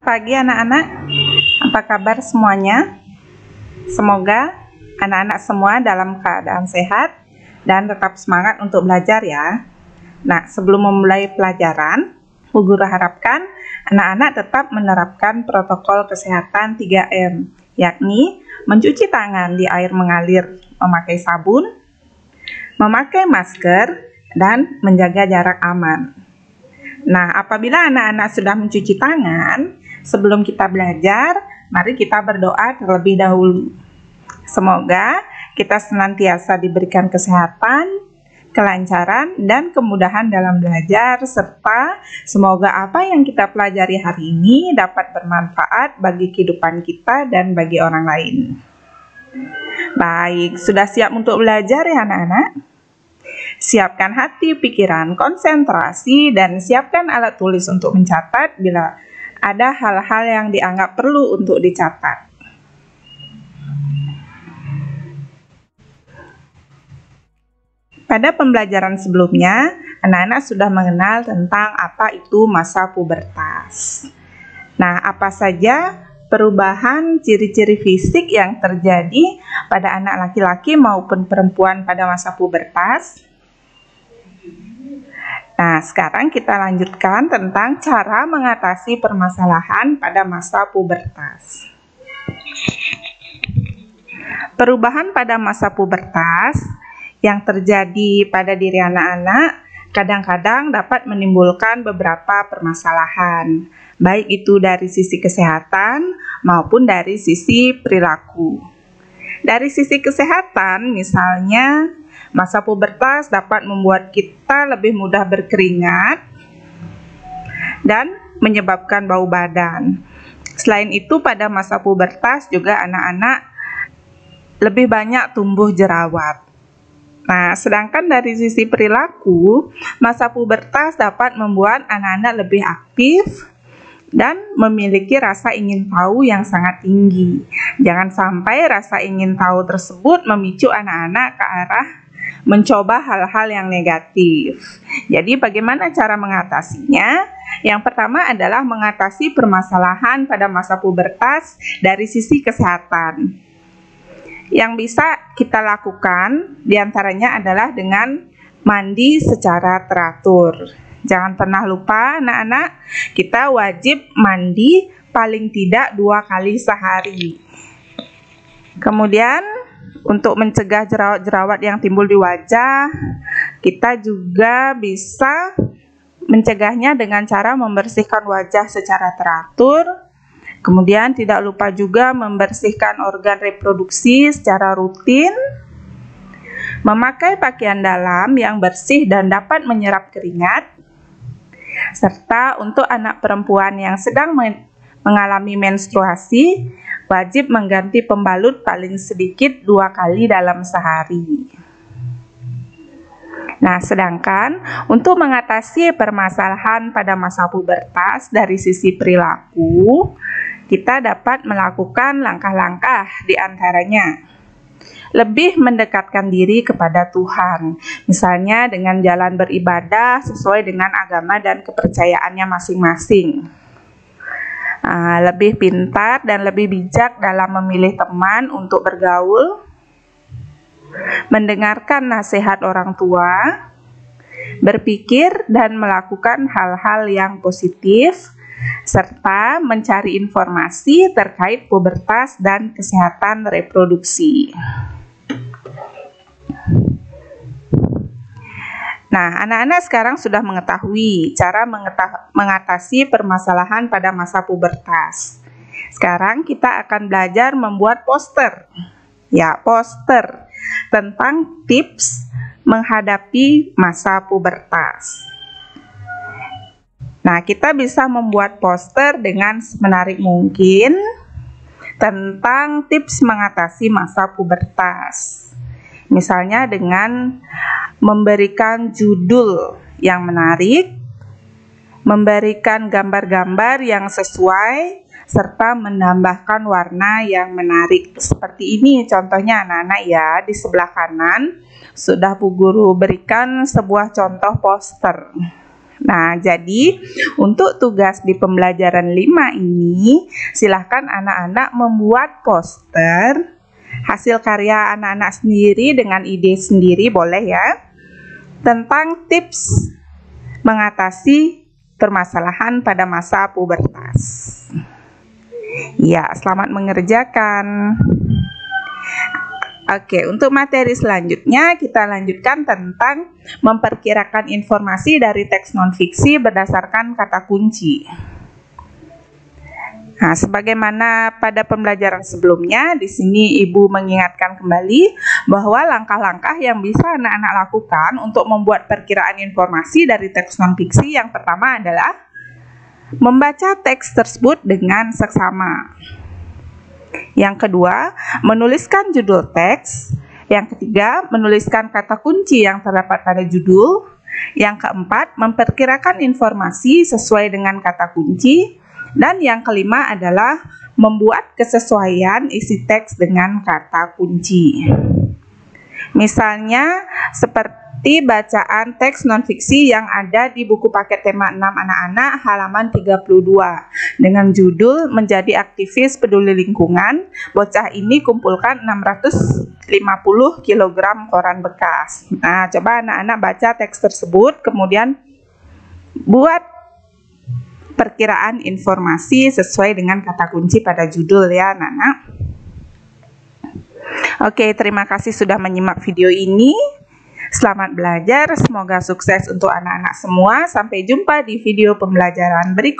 Pagi anak-anak, apa kabar semuanya? Semoga anak-anak semua dalam keadaan sehat dan tetap semangat untuk belajar ya. Nah, sebelum memulai pelajaran, Bu Guru harapkan anak-anak tetap menerapkan protokol kesehatan 3M, yakni mencuci tangan di air mengalir, memakai sabun, memakai masker, dan menjaga jarak aman. Nah, apabila anak-anak sudah mencuci tangan, sebelum kita belajar, mari kita berdoa terlebih dahulu. Semoga kita senantiasa diberikan kesehatan, kelancaran, dan kemudahan dalam belajar, serta semoga apa yang kita pelajari hari ini dapat bermanfaat bagi kehidupan kita dan bagi orang lain. Baik, sudah siap untuk belajar ya anak-anak? Siapkan hati, pikiran, konsentrasi, dan siapkan alat tulis untuk mencatat bila ada hal-hal yang dianggap perlu untuk dicatat. Pada pembelajaran sebelumnya, anak-anak sudah mengenal tentang apa itu masa pubertas. Nah, apa saja perubahan ciri-ciri fisik yang terjadi pada anak laki-laki maupun perempuan pada masa pubertas? Nah, sekarang kita lanjutkan tentang cara mengatasi permasalahan pada masa pubertas. Perubahan pada masa pubertas yang terjadi pada diri anak-anak kadang-kadang dapat menimbulkan beberapa permasalahan, baik itu dari sisi kesehatan maupun dari sisi perilaku. Dari sisi kesehatan, misalnya, masa pubertas dapat membuat kita lebih mudah berkeringat dan menyebabkan bau badan. Selain itu, pada masa pubertas juga anak-anak lebih banyak tumbuh jerawat. Nah, sedangkan dari sisi perilaku, masa pubertas dapat membuat anak-anak lebih aktif dan memiliki rasa ingin tahu yang sangat tinggi. Jangan sampai rasa ingin tahu tersebut memicu anak-anak ke arah mencoba hal-hal yang negatif. Jadi bagaimana cara mengatasinya? Yang pertama adalah mengatasi permasalahan pada masa pubertas dari sisi kesehatan. Yang bisa kita lakukan diantaranya adalah dengan mandi secara teratur. Jangan pernah lupa anak-anak, kita wajib mandi paling tidak 2 kali sehari. Kemudian untuk mencegah jerawat-jerawat yang timbul di wajah, kita juga bisa mencegahnya dengan cara membersihkan wajah secara teratur. Kemudian tidak lupa juga membersihkan organ reproduksi secara rutin, memakai pakaian dalam yang bersih dan dapat menyerap keringat, serta untuk anak perempuan yang sedang mengalami menstruasi, wajib mengganti pembalut paling sedikit 2 kali dalam sehari. Nah, sedangkan untuk mengatasi permasalahan pada masa pubertas dari sisi perilaku, kita dapat melakukan langkah-langkah diantaranya lebih mendekatkan diri kepada Tuhan, misalnya dengan jalan beribadah sesuai dengan agama dan kepercayaannya masing-masing. Lebih pintar dan lebih bijak dalam memilih teman untuk bergaul, mendengarkan nasihat orang tua, berpikir dan melakukan hal-hal yang positif, serta mencari informasi terkait pubertas dan kesehatan reproduksi. Nah, anak-anak sekarang sudah mengetahui cara mengatasi permasalahan pada masa pubertas. Sekarang kita akan belajar membuat poster. Ya, poster tentang tips menghadapi masa pubertas. Nah, kita bisa membuat poster dengan semenarik mungkin tentang tips mengatasi masa pubertas. Misalnya dengan memberikan judul yang menarik, memberikan gambar-gambar yang sesuai, serta menambahkan warna yang menarik. Seperti ini contohnya anak-anak ya, di sebelah kanan sudah Bu Guru berikan sebuah contoh poster. Nah, jadi untuk tugas di pembelajaran 5 ini, silahkan anak-anak membuat poster hasil karya anak-anak sendiri dengan ide sendiri, boleh ya, tentang tips mengatasi permasalahan pada masa pubertas. Ya, selamat mengerjakan. Oke, untuk materi selanjutnya kita lanjutkan tentang memperkirakan informasi dari teks non-fiksi berdasarkan kata kunci. Nah, sebagaimana pada pembelajaran sebelumnya, di sini Ibu mengingatkan kembali bahwa langkah-langkah yang bisa anak-anak lakukan untuk membuat perkiraan informasi dari teks non-fiksi yang pertama adalah membaca teks tersebut dengan seksama. Yang kedua, menuliskan judul teks. Yang ketiga, menuliskan kata kunci yang terdapat pada judul. Yang keempat, memperkirakan informasi sesuai dengan kata kunci. Dan yang kelima adalah membuat kesesuaian isi teks dengan kata kunci. Misalnya, seperti bacaan teks non-fiksi yang ada di buku paket tema 6 anak-anak halaman 32 dengan judul Menjadi Aktivis Peduli Lingkungan. Bocah ini kumpulkan 650 kg koran bekas. Nah, coba anak-anak baca teks tersebut, kemudian buat perkiraan informasi sesuai dengan kata kunci pada judul ya anak-anak. Oke, terima kasih sudah menyimak video ini. Selamat belajar, semoga sukses untuk anak-anak semua. Sampai jumpa di video pembelajaran berikutnya.